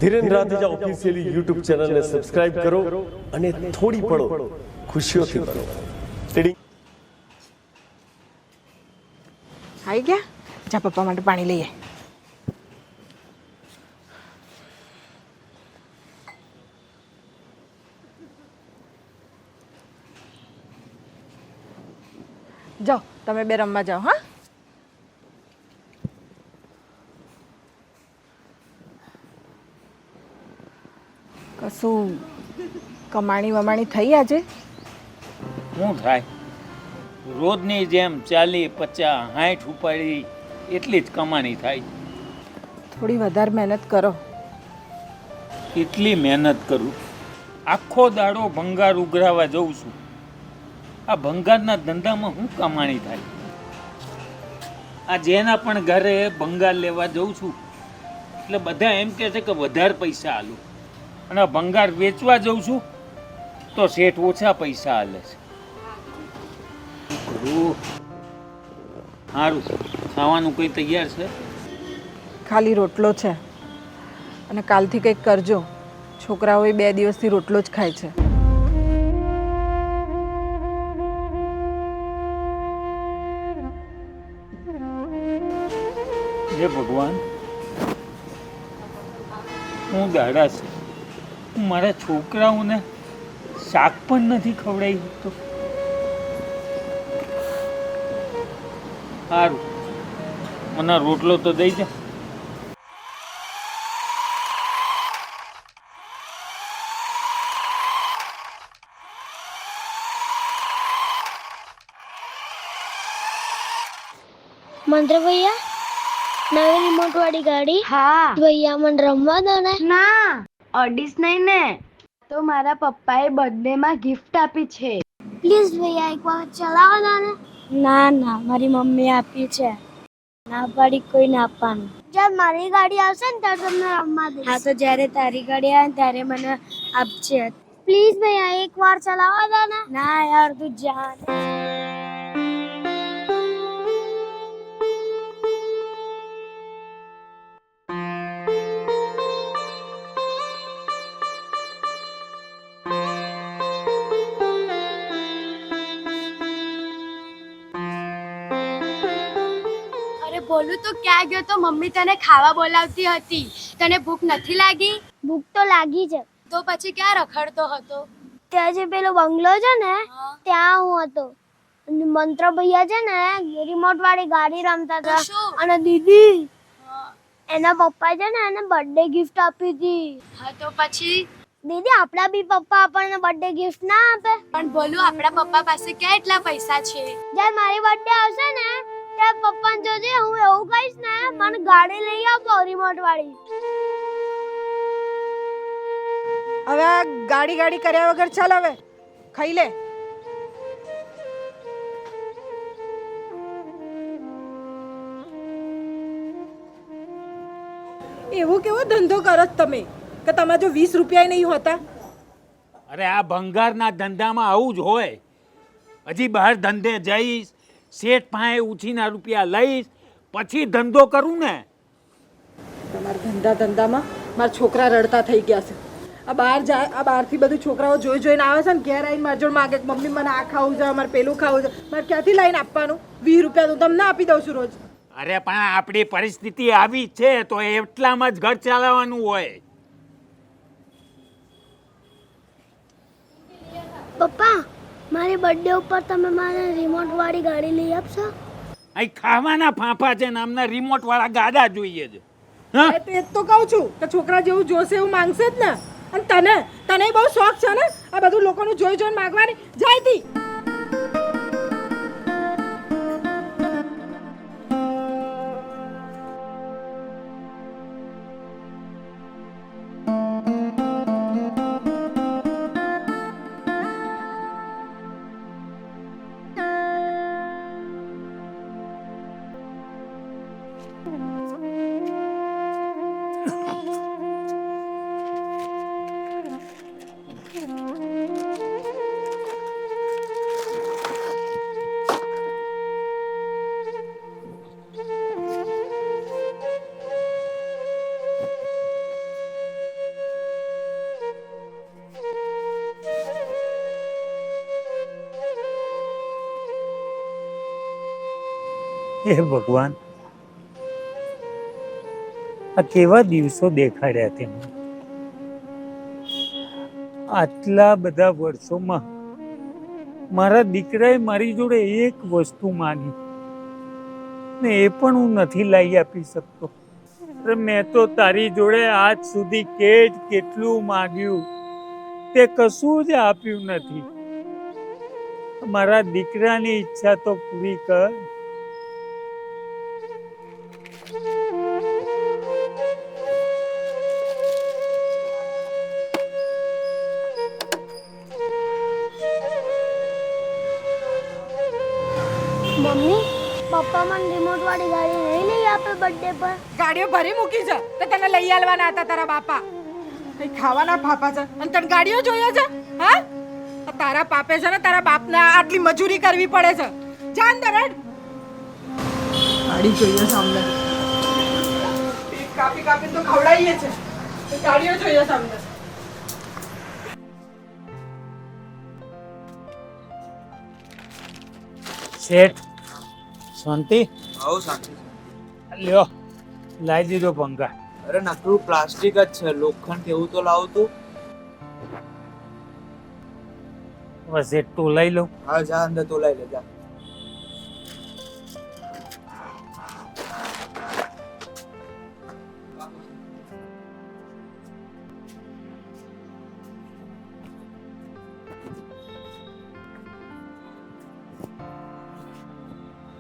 Dhiren રાધેજા officially YouTube ચેનલને subscribe કરો અને થોડી પળો ખુશીઓથી ભરો. રેડી? આવી ગયા? જા પપ્પા માટે પાણી લઈએ. જાઓ તમે બે રમવા જાઓ. હા, કશું કમાણી વમાણી થઈ આજે? શું થાય? રોજની જેમ 40, 50, 60 ઉપાડી એટલી જ કમાણી થાય. થોડી વધારે મહેનત કરો. એટલી મહેનત કરું, આખો દાડો ભંગાર ઉઘરાવા જઉં છું. આ ભંગારના ધંધામાં શું કમાણી થાય? આ જેના પણ ઘરે ભંગાર લેવા જઉં છું એટલે બધા એમ કહે છે કે વધારે પૈસા આલું, અને ભંગાર વેચવા જઉં છું તો શેઠ ઓછા પૈસા આલે છે. સારું, ખાવાનું કંઈ તૈયાર છે? ખાલી રોટલો છે, અને કાલથી કંઈક કરજો. છોકરાઓ 2 દિવસથી રોટલો જ ખાય છે. હે ભગવાન, હું દાડા છે, હું મારા છોકરાઓને શાક પણ નથી ખવડાવી શકતો. સારું, મને રોટલો તો દઈ જા. મંત્ર ભૈયા, નવી રિમોટ વાળી ગાડી? હા ભૈયા મને રમવા દો ને. ના, ઓડીસ નહીં ને, તો મારા પપ્પાએ બર્થડે માં ગિફ્ટ આપી છે. પ્લીઝ ભૈયા એક વાર ચલાવો દો ને. ના ના, મારી મમ્મી આપી છે. ના પાડી કોઈ ના આપવાનું. જ્યારે મારી ગાડી આવશે ને ત્યારે તમને રમવા દઈશ. હા, તો જ્યારે તારી ગાડી આવે ને ત્યારે મને આપજે. પ્લીઝ ભૈયા એક વાર ચલાવો દો ને. ના યાર, તું જા. બોલું તો ક્યાં ગયો તો? મમ્મી તને ખાવા બોલાવતી હતી, તને ભૂખ નથી લાગી? ભૂખ તો લાગી છે. તો પછી ક્યાં રખડતો હતો? ત્યાં જે પેલો બંગલો છે ને ત્યાં હું હતો. મંત્ર ભૈયા છે ને રિમોટ વાળી ગાડી રમતા હતા, અને દીદી એના પપ્પા છે ને એને બર્થડે ગિફ્ટ આપી હતી. હા, તો પછી દીદી આપણા બી પપ્પા આપણને બર્થડે ગિફ્ટ ના આપે? પણ બોલું, આપણા પપ્પા પાસે ક્યાં એટલા પૈસા છે? જ્યારે મારી બર્થડે આવશે ને ત્યારે પપ્પાને જોજે હું એવું કહીશ ને મને ગાડી લઈ આપો રિમોટ વાળી. હવે આ ગાડી ગાડી કર્યા વગર ચાલ, હવે ખાઈ લે. એવો કેવો ધંધો કરો તમે કે તમારે જો 20 રૂપિયા નહીં હોતા? અરે આ ભંગારના ધંધામાં આવું જ હોય. હજી બહાર ધંધે જઈશ, શેઠ પાસે ઉછીના રૂપિયા લઈશ, પછી ધંધો કરું ને. તમારા ધંધામાં મારા છોકરા રડતા થઈ ગયા છે. આ બહાર જાય, આ બહારથી બધું છોકરાઓ જોઈને આવે છે ને, ઘેર આવીને મારી જોડે માગે મમ્મી મને આ ખાવું છે, મારે પેલું ખાવું છે. મારે ક્યાંથી લઈને આપવાનું? 20 રૂપિયા તો તમને આપી દઉં છું રોજ. અરે પણ આપણી પરિસ્થિતિ આવી છે તો એટલામાં જ ઘર ચલાવવાનું હોય. પપ્પા, મારી બર્થડે ઉપર તમે મને રિમોટ વાળી ગાડી લઈ આપશો? અહીં ખાવાના ફાંફા છે ને અમને રિમોટ વાળા ગાડા જોઈએ છે. હા, એ તો કહું છું કે છોકરા જેવું જોશે એવું માંગશે જ ને. અને તને બહુ શોખ છે ને આ બધું લોકોનું જોઈને માંગવાની. જાયતી હે ભગવાન, આ કેવા દિવસો દેખાડ્યા તે મને. આટલા બધા વર્ષોમાં મારા દીકરાએ મારી જોડે એક વસ્તુ માંગી ને એ પણ હું નથી લાવી આપી શકતો. અરે મેં તો તારી જોડે આજ સુધી કેટલું માંગ્યું, તે કશું જ આપ્યું નથી. મારા દીકરાની ઈચ્છા તો પૂરી કર. મમ્મી પપ્પા મને રિમોટ વાળી ગાડી નહીં લઈ આપે બર્થડે પર. ગાડીઓ ભરી મૂકી છે તો તને લઈ આલવાના હતા તારા બાપા. કઈ ખાવાના ફાફા છે અને તને ગાડીઓ જોઈએ છે? હા, આ તારા પાપે છે ને તારા બાપને આટલી મજૂરી કરવી પડે છે. જાન દરડ ગાડી જોઈએ છે અમને. કાપી કાપીને તો ખવડાવીએ છે, ગાડીઓ જોઈએ છે અમને. શેઠ, શાંતિ? આવો શાંતિ. લ્યો, લાવી દીધો ભંગાર. અરે નકરું પ્લાસ્ટિક જ છે, લોખંડ કેવું તો લાવું તું. બસ એટલું લઈ લઉં. હા જા અંદર તો લઈ લે જા.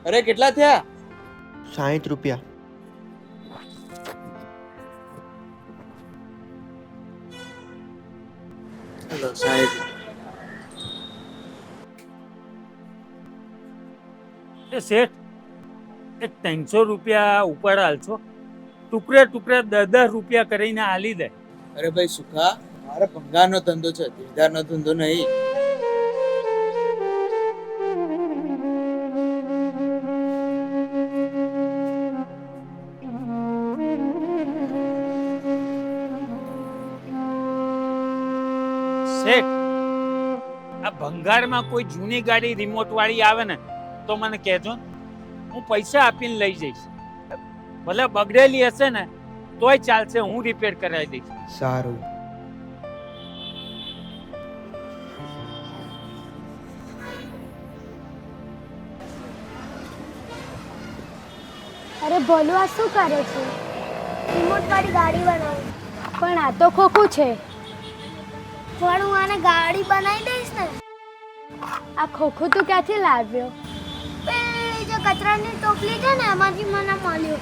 અરે કેટલા થયા? 60 રૂપિયા. ચલો 60. એ શેઠ, એ 300 રૂપિયા ઉપર હાલશો? ટુકડે ટુકડે 10 રૂપિયા કરીને હાલી દે. અરે ભાઈ સુખા, મારે ભંગારનો ધંધો છે, ધીરધારનો ધંધો નહીં. શેઠ, આ ભંગારમાં કોઈ જૂની ગાડી રિમોટ વાળી આવે ને તો મને કહેજો, હું પૈસા આપીને લઈ જઈશ. ભલે બગડેલી હશે ને તોય ચાલશે, હું રિપેર કરાવી દઈશ. સારું. અરે ભોલું આ શું કરે છે? રિમોટ વાળી ગાડી બનાવી. પણ આ તો ખોખું છે. પણ હું આને ગાડી બનાવી દઈશ ને. આ ખોખું તું ક્યાંથી લાવ્યો? પેલી જે કચરાની ટોપલી છે ને એમાંથી મને મળ્યું.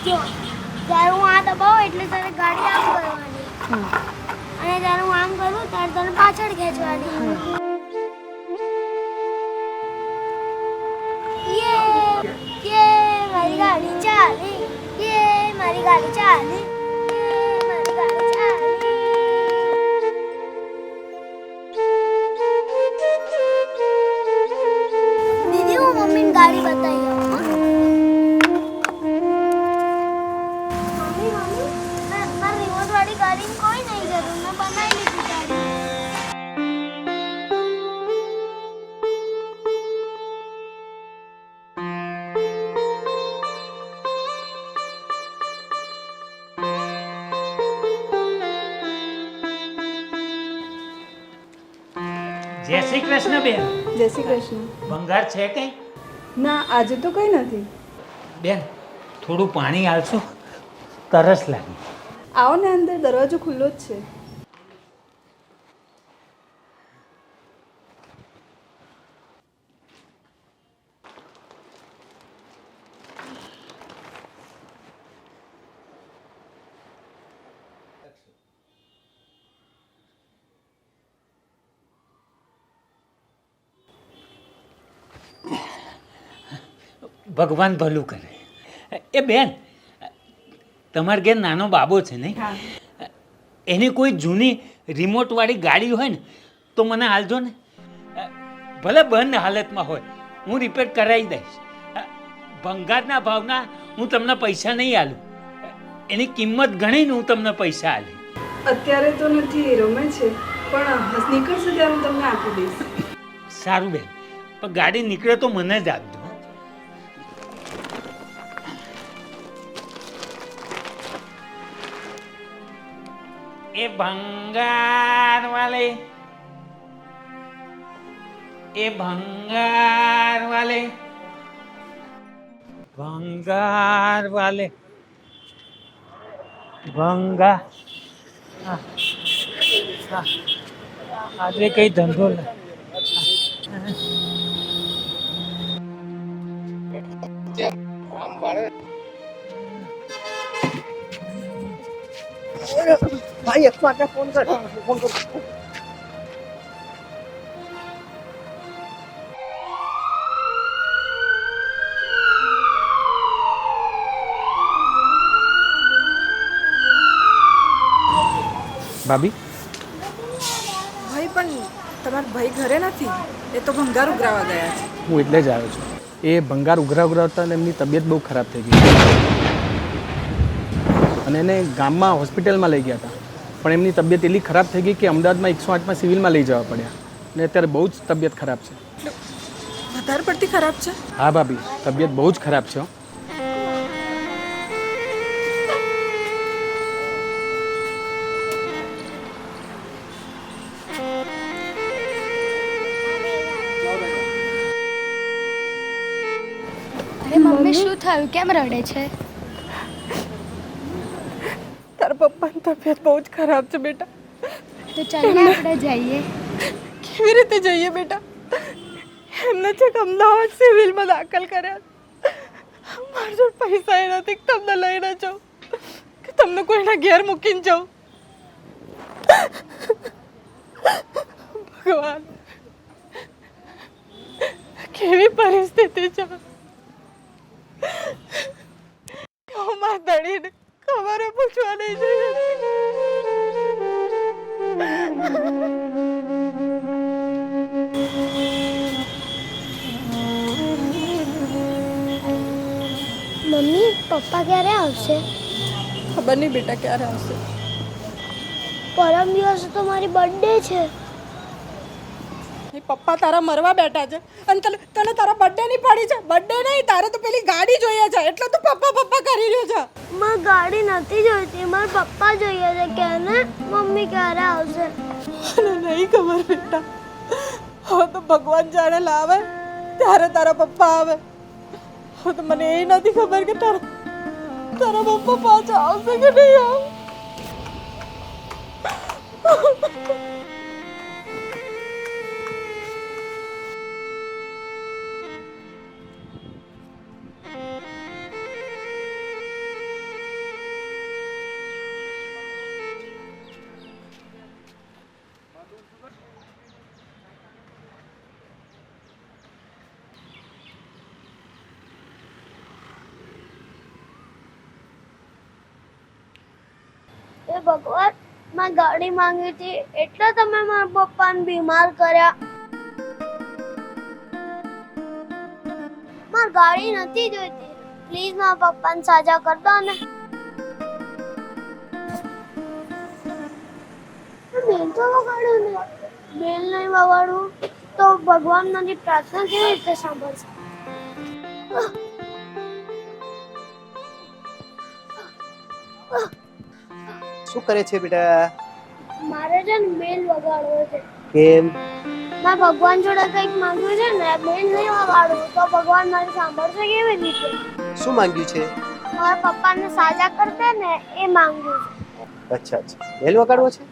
જો જ્યારે હું આ દબાવું એટલે તારે ગાડી આમ કરવાની અને જ્યારે હું આમ કરું ત્યારે તને પાછળ ખેંચવાની. મારી ગાડી ચાલી, મારી ગાડી ચાલી, મારી ગાડી ચાલી. દીદી હું મમ્મીને ગાડી બતાવી આવું. મમ્મી મારી રિમોટ વાળી ગાડીની કોઈ નહીં જરૂર, મેં બનાવી લીધી ગાડી. જય શ્રી કૃષ્ણ બેન. જય શ્રી કૃષ્ણ. ભંગાર છે કઈ? ના, આજે તો કઈ નથી. બેન, થોડું પાણી આલશો? તરસ લાગી. આવો ને, અંદર દરવાજો ખુલ્લો જ છે. ભગવાન ભલું કરે. એ બેન, તમારા ઘેર નાનો બાબો છે નહીં? એની કોઈ જૂની રિમોટ વાળી ગાડી હોય ને તો મને હાલજો ને. ભલે બંધ હાલતમાં હોય, હું રિપેર કરાવી દઈશ. ભંગારના ભાવના હું તમને પૈસા નહીં આલું, એની કિંમત ગણીને હું તમને પૈસા આલી. અત્યારે તો નથી, રમે છે, પણ નીકળશે ત્યારે હું તમને આપી દઈશ. સારું બેન, પણ ગાડી નીકળે તો મને જ આપજો. એ ભંગાર વાલે, એ ભંગાર વાલે, ભંગાર વાલે, ભંગાર. હા, હા. આજે કઈ ધંધો નહીં. ભાઈ 108 ફોન કર. ભાભી, ભાઈ પણ તમારા ભાઈ ઘરે નથી, એ તો ભંગાર ઉઘરાવા ગયા છે. હું એટલે જ આવ્યો છું. એ ભંગાર ઉઘરાવતા ને એમની તબિયત બહુ ખરાબ થઈ ગઈ અને એને ગામમાં હોસ્પિટલમાં લઈ ગયા હતા, પણ એમની તબિયત એટલી ખરાબ થઈ ગઈ કે અમદાવાદમાં 108માં સિવિલમાં લઈ જવા પડ્યા અને અત્યારે બહુ જ તબિયત ખરાબ છે. વધારે પડતી ખરાબ છે? હા ભાભી, તબિયત બહુ જ ખરાબ છે. અરે મમ્મી શું થયું, કેમ રડે છે? તારા પપ્પાની તબિયત બહુ જ ખરાબ છે બેટા. તો ચાલ ને આપણે જઈએ. કેવી રીતે જઈએ બેટા? એમને છેક અમદાવાદ સિવિલમાં દાખલ કર્યા. મારી જોડે પૈસા એ નથી કે તમને લઈને જાઉં, કે તમને કોઈના ઘેર મૂકીને જાઉં. ભગવાન, કેવી પરિસ્થિતિ છે. મારા ધણીને ખબર પૂછવા નહીં જોઈએ. મમ્મી પપ્પા ક્યારે આવશે? ખબર નહીં બેટા ક્યારે આવશે. પરમ દિવસે તો મારી બર્થડે છે. પપ્પા તારા મરવા બેઠા છે અને તને તારા બર્થડે ની પડી છે. બર્થડે નહીં, તારે તો પેલી ગાડી જોઈએ છે એટલે તો પપ્પા પપ્પા કરી રહ્યો છે. મારે ગાડી નથી જોઈતી, મારા પપ્પા જોઈએ છે. કે ને મમ્મી ક્યારે આવશે? મને નહીં ખબર બેટા. હવે તો ભગવાન જાણે લાવે ત્યારે તારા પપ્પા આવે. હવે તો મને એ નથી ખબર કે તારા પપ્પા પાછા આવશે કે નહીં આવે. એ ભગવાન, મેં ગાડી માંગી હતી એટલે તમે મારા પપ્પાને બીમાર કર્યા. મારે ગાડી નથી જોઈતી, પ્લીઝ મારા પપ્પાને સાજા કર દો ને. બેલ તો વગાડ્યું ને. બેલ નહીં વગાડવું તો ભગવાન મારી પ્રાર્થના કેવી રીતે સાંભળશે? શું કરે છે બેટા? મારે છે ને બેલ વગાડવો છે. કેમ? મેં ભગવાન જોડે કંઈક માંગ્યું છે ને, બેલ નહીં વગાડવું તો ભગવાન મારી સાંભળશે કેવી રીતે? શું માંગ્યું છે? મારા પપ્પાને સાજા કરતે ને એ માંગ્યું છે. અચ્છા અચ્છા, બેલ વગાડવો છે.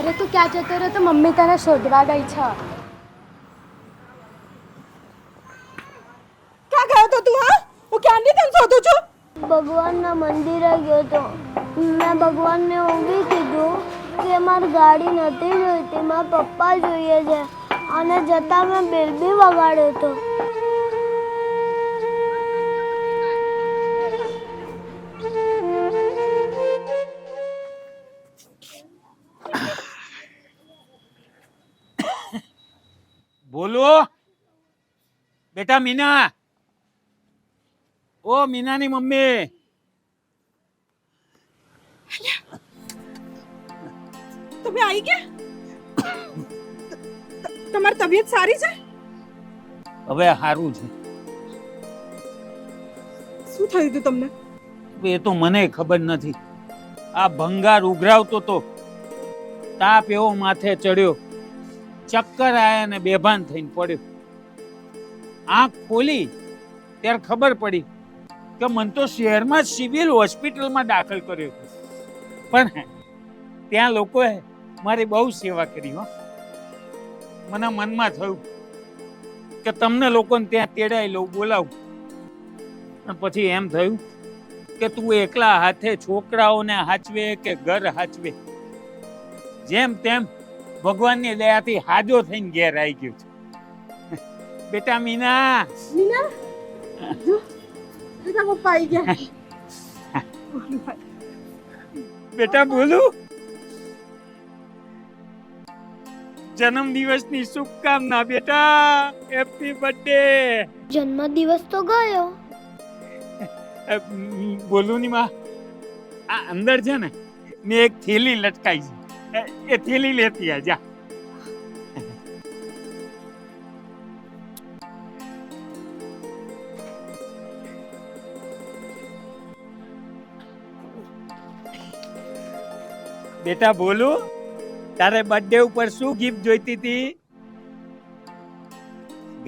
અરે તું ક્યાં જતો રહ્યો? તો મમ્મી તને શોધવા ગઈ છે. ક્યાં ગયો તો તું? હા, હું ક્યાંની તને શોધું છું. ભગવાનના મંદિરે ગયો તો મેં ભગવાનને ઊંઘી કીધું કે મારી ગાડી નથી જોઈતી, મારા પપ્પા જોઈએ છે. અને જતા મેં બેલ બી વગાડ્યો તો. બોલો બેટા. મીના, ઓ મીનાની મમ્મી. તમે આવી ગયા? તમારી તબિયત સારી છે? હવે સારું છે. શું થયું હતું તમને? એ તો મને ખબર નથી. આ ભંગાર ઉઘરાવતો તો તાપ એવો માથે ચડ્યો, ચક્કર આયા ને બેભાન થઈને પડ્યો. આંખ ખોલી ત્યારે ખબર પડી કે મને તો શહેરમાં સિવિલ હોસ્પિટલમાં દાખલ કર્યો હતો. પણ ત્યાં લોકોએ મારી બહુ સેવા કરી હો. મને મનમાં થયું કે તમને લોકોને ત્યાં તેડાઈ લઉં, બોલાવું. અને પછી એમ થયું કે તું એકલા હાથે છોકરાઓને હાચવે કે ઘર હાચવે, જેમ તેમ ભગવાનની દયાથી હાજો થઈને ઘેર આવી ગયો છે. બેટા મીના, મીના જો બેટા પપ્પા આવી ગયા. બેટા બોલું, જન્મદિવસની શુભકામના બેટા. Happy birthday. જન્મદિવસ તો ગયો. બોલું ની માં, આ અંદર છે ને મેં એક થેલી લટકાઈ છે, એ થેલી લેતી આ જા. બેટા બોલું, તારે બર્થડે ઉપર શું ગિફ્ટ જોઈતી હતી?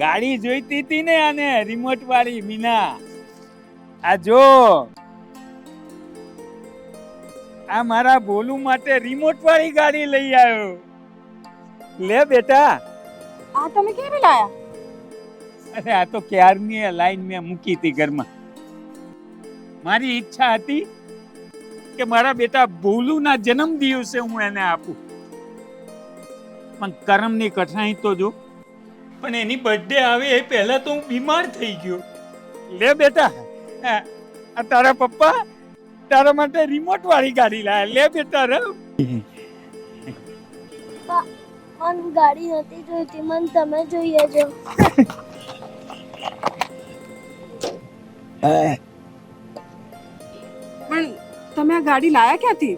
ગાડી જોઈતી હતી ને? આને રિમોટ વાળી મીના. આ જો, આ મારા ભોલું માટે રિમોટ વાળી ગાડી લઈ આવ્યો. લે બેટા. આ તમે કેવી લાયા? અરે આ તો ક્યારની લાઈન મેં મૂકી હતી ઘરમાં. મારી ઈચ્છા હતી કે મારા બેટા ભોલુના જન્મ દિવસે હું એને આપું, પણ કરમની કઠણાઈ તો જો. પણ એની બર્થડે આવે એ પહેલા તો હું બીમાર થઈ ગયો. લે બેટા, આ તારા પપ્પા તારા માટે રિમોટ વાળી ગાડી લાયા. લે બેટા રમ. મને ગાડી નથી જોઈતી, મને તમે જોઈએ છો. પણ તમે આ ગાડી લાયા ક્યાંથી?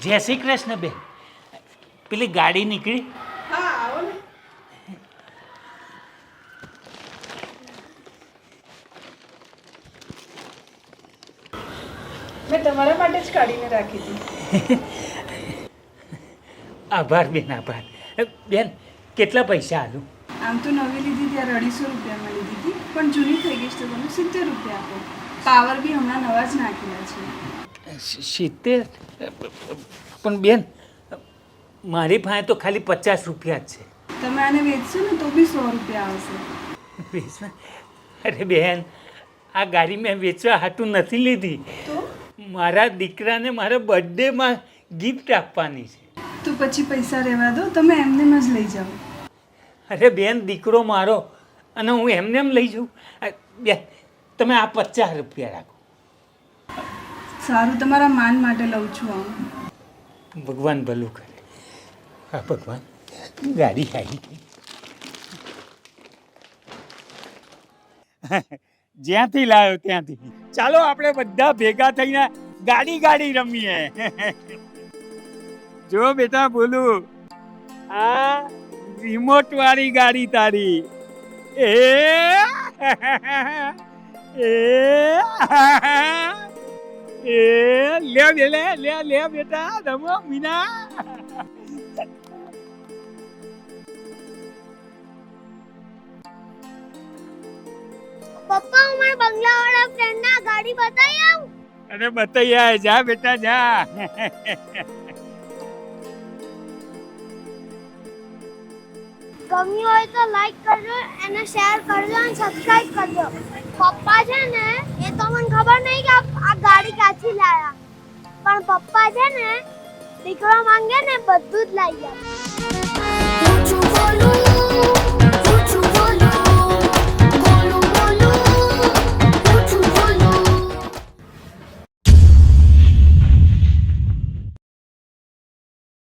જય શ્રી કૃષ્ણ બેન. પેલી ગાડી નીકળી? હા આવો ને. મેં તમારા માટે જ કાઢીને રાખી હતી. આભાર બેન, આભાર. બેન કેટલા પૈસા આલું? આમ તો નવી લીધી ત્યારે 250 રૂપિયામાં લીધી હતી, પણ જૂની થઈ ગઈ છે તો તમે 70 રૂપિયા આપો. પાવર બી હમણાં નવા જ નાખેલા છે. 70? પણ બેન મારી પાસે તો ખાલી 50 રૂપિયા જ છે. તમે આને વેચશો ને તો બી 100 રૂપિયા આવશે. વેચવા? અરે બેન, આ ગાડી મેં વેચવા હાટું નથી લીધી. તો મારા દીકરાને મારા બર્થડેમાં ગિફ્ટ આપવાની છે. તો પછી પૈસા રહેવા દો, તમે એમને જ લઈ જાઓ. અરે બેન, દીકરો મારો અને હું એમને એમ લઈ જાઉં? બેન તમે આ 50 રૂપિયા રાખો. સારું, તમારા માન માટે લઉં છું આમ. ભગવાન ભલું કરે. હા ભગવાન, ગાડી આવી ગઈ. જ્યાંથી લાવ્યો ત્યાંથી. ચાલો આપણે બધા ભેગા થઈને ગાડી રમીએ. જો બેટા બોલું, આ રિમોટ વાળી ગાડી તારી. એ લે બેટા, રમો મીના. પપ્પા, હું મારા બંગલાવાળા ફ્રેન્ડના ગાડી બતાવી આવું? અરે બતાઈ આય, જા બેટા જા. ગમ્યું હોય તો લાઈક કરજો, એને શેર કરજો અને સબસ્ક્રાઇબ કરજો. પપ્પા છે ને, એ તો મને ખબર નહીં કે આ ગાડી ક્યાંથી લાયા, પણ પપ્પા છે ને દીકરો માંગે ને બધું જ લાવી આપે.